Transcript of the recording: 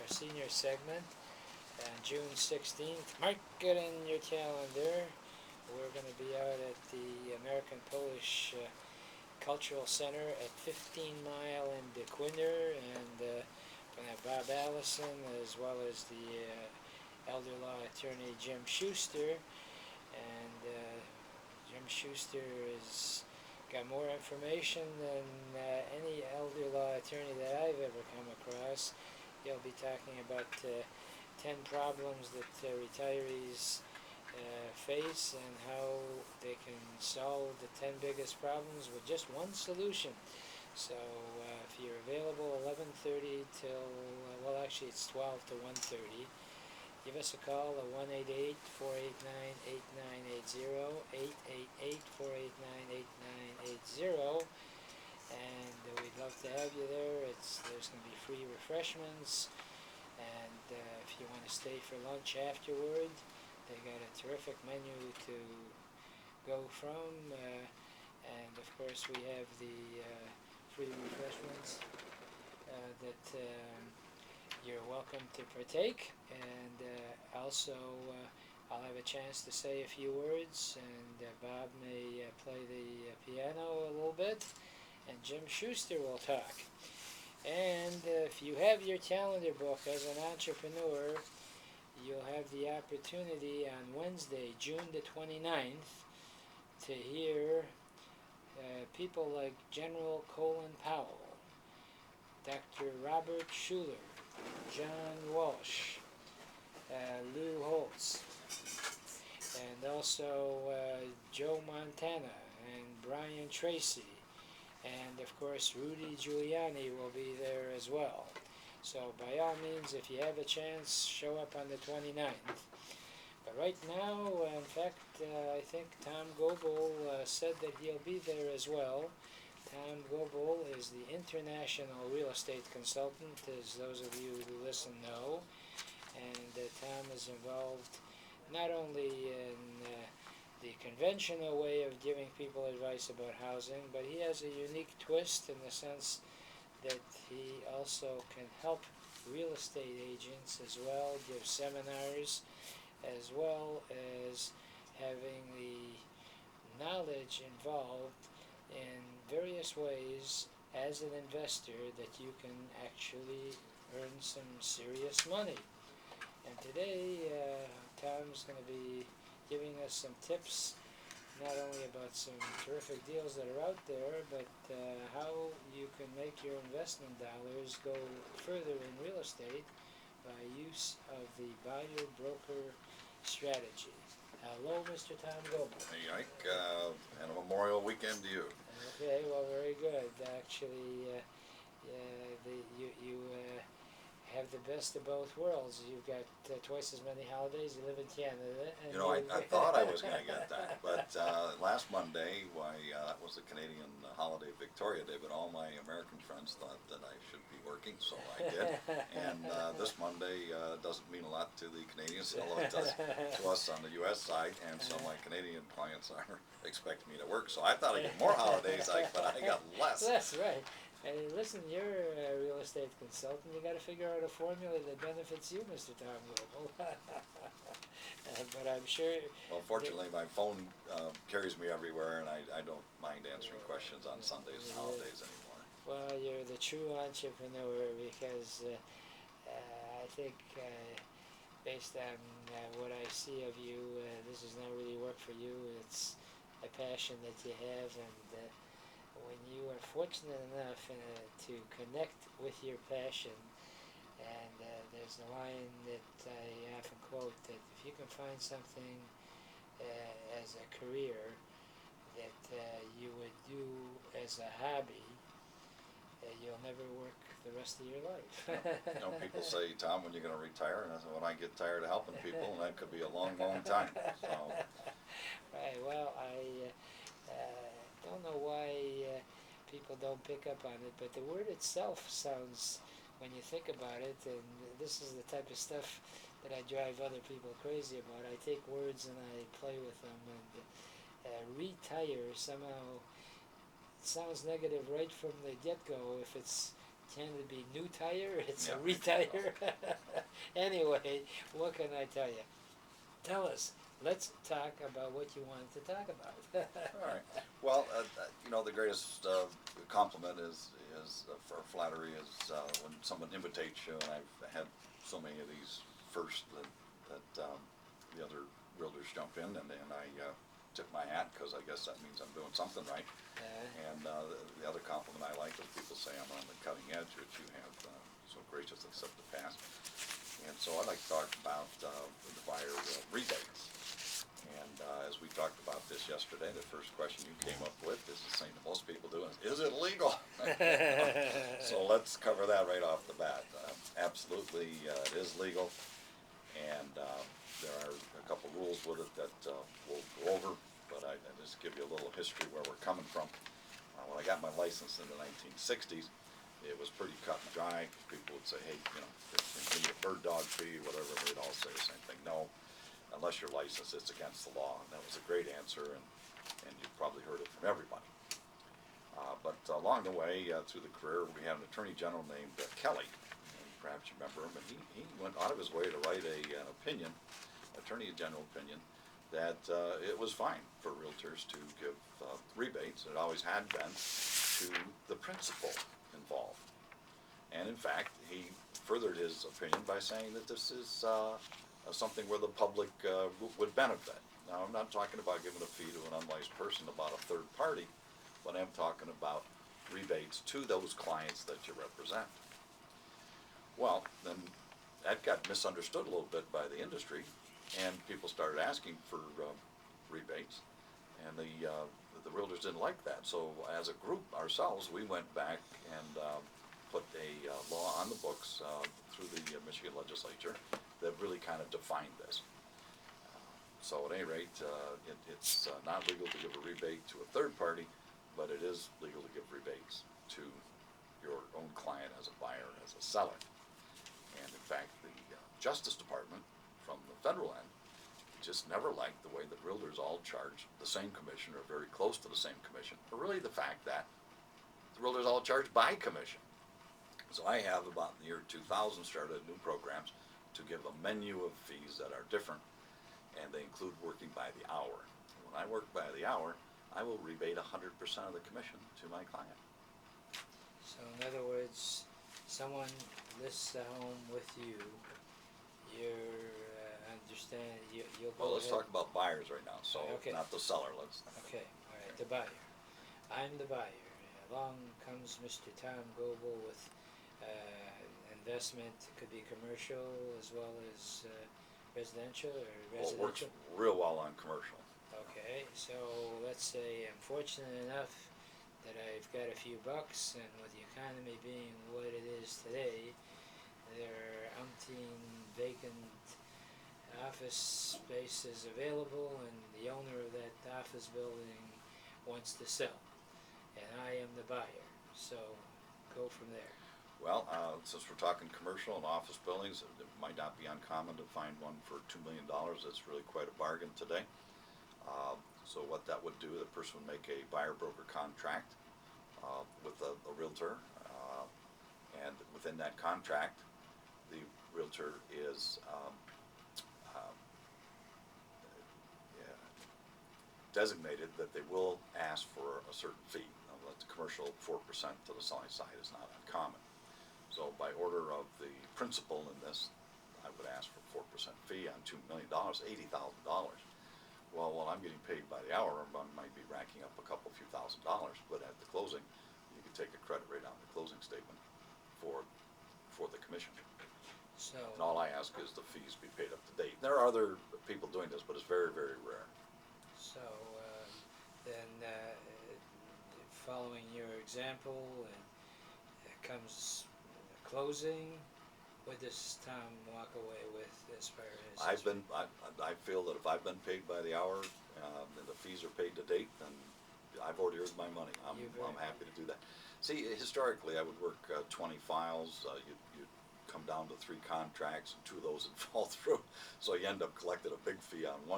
senior segment on June 16th. Mark it in your calendar. We're going to be out at the American Polish Cultural Center at 15 Mile in DeQuinder, and going to have Bob Allison as well as the elder law attorney Jim Schuster. And Jim Schuster has got more information than any elder law attorney that I've ever come across. He'll be talking about 10 problems that retirees face and how they can solve the 10 biggest problems with just one solution. So if you're available 11:30 till, well actually it's 12 to 1:30, give us a call at 1-888-489-8980, 888-489-8980, and we'd love to have you there. There's going to be free refreshments, and if you want to stay for lunch afterward, they got a terrific menu to go from, and of course we have the free refreshments that you're welcome to partake, and also I'll have a chance to say a few words, and Bob may play the piano a little bit, and Jim Schuster will talk. And if you have your calendar book as an entrepreneur, you'll have the opportunity on Wednesday, June the 29th, to hear people like General Colin Powell, Dr. Robert Schuller, John Walsh, Lou Holtz, and also Joe Montana and Brian Tracy, and of course Rudy Giuliani will be there as well. So by all means, if you have a chance, show up on the 29th. But right now, in fact, I think Tom Goebel said that he'll be there as well. Tom Goebel is the international real estate consultant, as those of you who listen know. And Tom is involved not only in the conventional way of giving people advice about housing, but he has a unique twist in the sense that he also can help real estate agents as well, give seminars, as well as having the knowledge involved in various ways as an investor that you can actually earn some serious money. And today, Tom's going to be giving us some tips, not only about some terrific deals that are out there, but how you can make your investment dollars go further in real estate by use of the buyer-broker strategy. Hello, Mr. Tom Goebel. Hey, Ike, and a Memorial Weekend to you. Okay, well, very good. Actually, you have the best of both worlds. You've got twice as many holidays. You live in Canada. And You know, I thought I was going to get that, but last Monday, that was the Canadian holiday Victoria Day, but all my American friends thought that I should be working, so I did. And this Monday doesn't mean a lot to the Canadians, although it does to us on the U.S. side, and so my Canadian clients are expecting me to work. So I thought I'd get more holidays, but I got less. That's right. Hey, listen, you're a real estate consultant. You got to figure out a formula that benefits you, Mr. Tom Goebel. But I'm sure. Well, fortunately, my phone carries me everywhere, and I don't mind answering questions on Sundays and holidays anymore. Well, you're the true entrepreneur because I think, based on what I see of you, this is not really work for you. It's a passion that you have, and when you are fortunate enough to connect with your passion, and there's a line that I often quote, that if you can find something as a career that you would do as a hobby, you'll never work the rest of your life. You know, people say, Tom, when are you going to retire? And I said, when I get tired of helping people, and that could be a long, long time. So. Right, well, I don't know why people don't pick up on it, but the word itself sounds, when you think about it, and this is the type of stuff that I drive other people crazy about. I take words and I play with them, and retire somehow sounds negative right from the get-go if it's tend to be new tire. It's Yeah, a maybe retire. Anyway, what can I tell you? Tell us. Let's talk about what you wanted to talk about. All right. Well, the greatest compliment is for flattery is when someone imitates you, and I've had so many of these first that the other realtors jump in, and I tip my hat because I guess that means I'm doing something right. And the other compliment I like is people say I'm on the cutting edge, which you have so graciously set the past. And so I'd like to talk about the buyer rebates. And as we talked about this yesterday, the first question you came up with is the same that most people do: is it legal? So let's cover that right off the bat. Absolutely, it is legal, and there are a couple rules with it that we'll go over. But I just give you a little history where we're coming from. When I got my license in the 1960s, it was pretty cut and dry. People would say, hey, give me a bird dog fee, whatever. They'd all say the same thing. No, unless you're licensed, it's against the law. And that was a great answer, and you've probably heard it from everybody. But along the way, through the career, we had an attorney general named Kelly. And perhaps you remember him. And he went out of his way to write an opinion, attorney general opinion, that it was fine for realtors to give rebates. It always had been to the principal involved. And in fact, he furthered his opinion by saying that this is something where the public would benefit. Now, I'm not talking about giving a fee to an unlicensed person about a third party, but I'm talking about rebates to those clients that you represent. Well, then that got misunderstood a little bit by the industry, and people started asking for rebates, and the realtors didn't like that. So as a group ourselves, we went back and put a law on the books through the Michigan legislature that really kind of defined this. So at any rate, it's not legal to give a rebate to a third party, but it is legal to give rebates to your own client as a buyer, as a seller. And in fact, the Justice Department from the federal end just never liked the way that realtors all charge the same commission or very close to the same commission, or really the fact that the realtors all charge by commission. So I have, about in the year 2000, started new programs to give a menu of fees that are different, and they include working by the hour. When I work by the hour, I will rebate 100% of the commission to my client. So in other words, someone lists a home with you, you're you'll go Well, let's ahead. talk about buyers right now, so Okay. not the seller. Okay, all right, the buyer. I'm the buyer. Along comes Mr. Tom Goebel with investment. It could be commercial as well as residential or Well, it works residential. real well on commercial. Okay, so let's say I'm fortunate enough that I've got a few bucks, and with the economy being what it is today, there are umpteen vacant office spaces available, and the owner of that office building wants to sell, and I am the buyer. So go from there. Well, since we're talking commercial and office buildings, it might not be uncommon to find one for $2 million. That's really quite a bargain today. So what that would do, the person would make a buyer-broker contract with a realtor, and within that contract, the realtor is designated that they will ask for a certain fee. Now, the commercial 4% to the selling side is not uncommon. So by order of the principal in this, I would ask for 4% fee on $2 million, $80,000. Well, while I'm getting paid by the hour, I might be racking up a few $1,000s, but at the closing, you can take a credit right on the closing statement for the commission. So And all I ask is the fees be paid up to date. There are other people doing this, but it's very, very rare. So then, following your example, and comes closing. What does Tom walk away with as far as? I feel that if I've been paid by the hour, and the fees are paid to date, then I've already earned my money. I'm happy to do that. See, historically, I would work 20 files. You'd come down to 3 contracts, and 2 of those would fall through. So you end up collecting a big fee on one